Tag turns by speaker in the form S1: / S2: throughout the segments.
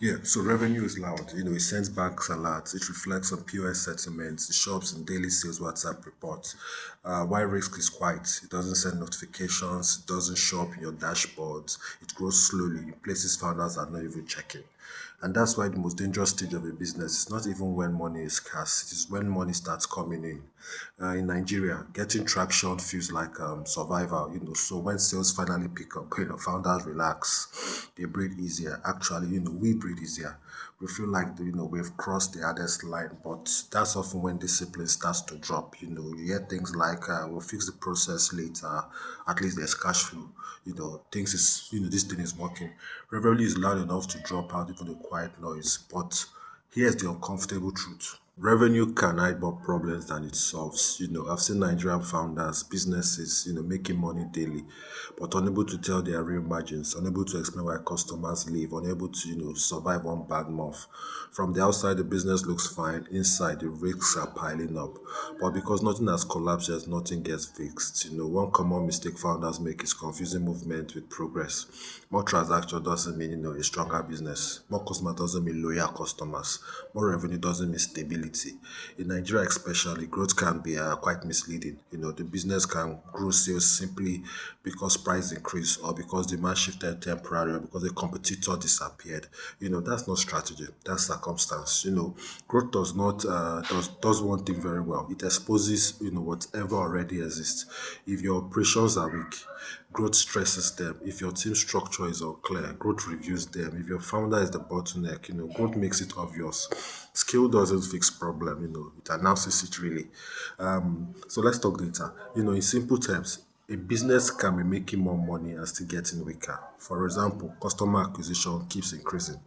S1: Yeah, so revenue is loud. It sends banks alerts. It reflects on POS settlements. It shows in daily sales WhatsApp reports. Why risk is quiet. It doesn't send notifications. It doesn't show up in your dashboards. It grows slowly in places founders are not even checking. And that's why the most dangerous stage of a business is not even when money is scarce. It is when money starts coming in. In Nigeria, getting traction feels like survival. So when sales finally pick up, founders relax. They breathe easier. Actually, we breathe easier. We feel like we've crossed the hardest line, but that's often when discipline starts to drop. You hear things like we'll fix the process later. At least there's cash flow. Things is this thing is working. Revenue is loud enough to drop out even the quiet noise, but here's the uncomfortable truth. Revenue can hide more problems than it solves. I've seen Nigerian founders, businesses, making money daily, but unable to tell their real margins, unable to explain why customers leave, unable to, survive one bad month. From the outside, the business looks fine. Inside, the risks are piling up. But because nothing has collapsed yet, nothing gets fixed. One common mistake founders make is confusing movement with progress. More transaction doesn't mean, a stronger business. More customer doesn't mean loyal customers. More revenue doesn't mean stability. In Nigeria especially, growth can be quite misleading. The business can grow sales simply because price increased or because demand shifted temporarily or because a competitor disappeared. That's not strategy. That's circumstance. Growth does one thing very well. It exposes, whatever already exists. If your operations are weak, growth stresses them. If your team structure is unclear, growth reviews them. If your founder is the bottleneck, growth makes it obvious. Skill doesn't fix problem, it announces it really. So let's talk data. In simple terms, a business can be making more money and still getting weaker. For example, customer acquisition keeps increasing,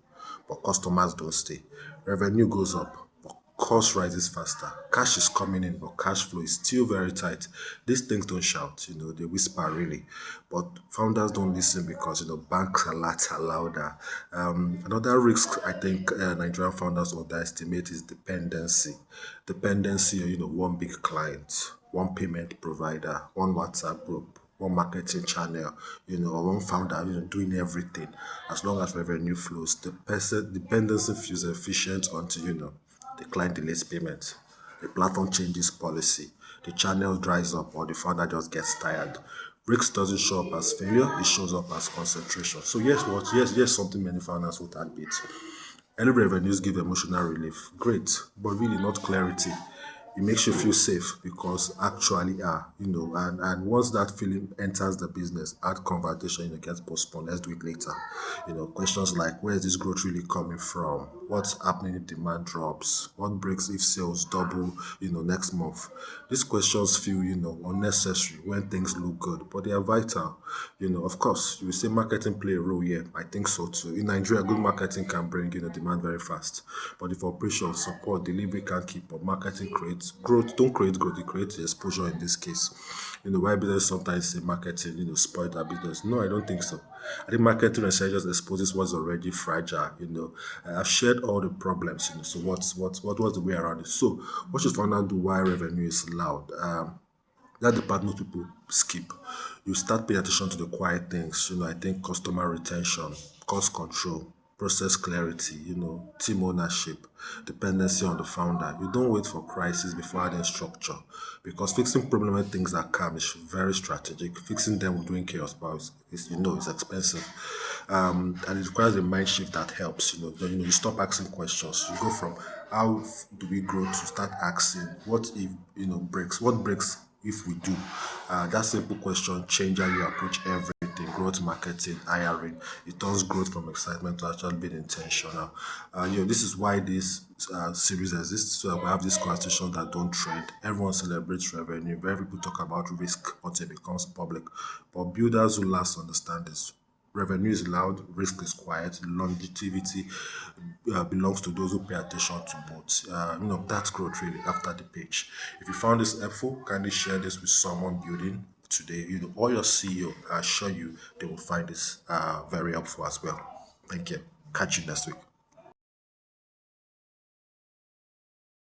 S1: but customers don't stay. Revenue goes up, but cost rises faster. Cash is coming in, but cash flow is still very tight. These things don't shout, they whisper really. But founders don't listen because, banks alerts are louder. Another risk I think Nigerian founders underestimate is dependency. Dependency, one big client, one payment provider, one WhatsApp group, one marketing channel, or one founder, doing everything. As long as revenue flows, the person dependency feels efficient until the client delays payment, the platform changes policy, the channel dries up, or the founder just gets tired. Risk doesn't show up as failure; it shows up as concentration. So yes, what yes, something many founders would admit. Early revenues give emotional relief. Great, but really not clarity. It makes you feel safe because actually and once that feeling enters the business, ad conversation, gets postponed. Let's do it later. Questions like where is this growth really coming from? What's happening if demand drops? What breaks if sales double, next month? These questions feel, unnecessary when things look good, but they are vital. Of course, you will say marketing play a role here. I think so too. In Nigeria, good marketing can bring, demand very fast. But if operations, support, delivery can't keep up, marketing creates growth. Don't create growth, it creates exposure in this case. Why business sometimes say marketing, spoil their business. No, I don't think so. I think marketing research just exposes what's already fragile. I've shared all the problems. So what's the way around it? So what should founder do while revenue is loud? That the part most people skip. You start paying attention to the quiet things. I think customer retention, cost control, process clarity, team ownership, dependency on the founder. You don't wait for crisis before adding structure because fixing problem when things are calm is very strategic. Fixing them with doing chaos powers is it's expensive. And it requires a mind shift that helps. You stop asking questions. You go from how do we grow to start asking what if breaks? What breaks if we do? That simple question change how you approach everything. Growth, marketing, hiring. It turns growth from excitement to actually being intentional. This is why this series exists. So that we have this conversation that don't trend. Everyone celebrates revenue. Very people talk about risk until it becomes public. But builders who last understand this. Revenue is loud, risk is quiet, longevity belongs to those who pay attention to both. That's growth really after the page. If you found this helpful, kindly share this with someone building today, or your CEO. I assure you they will find this very helpful as well. Thank you. Catch you next week.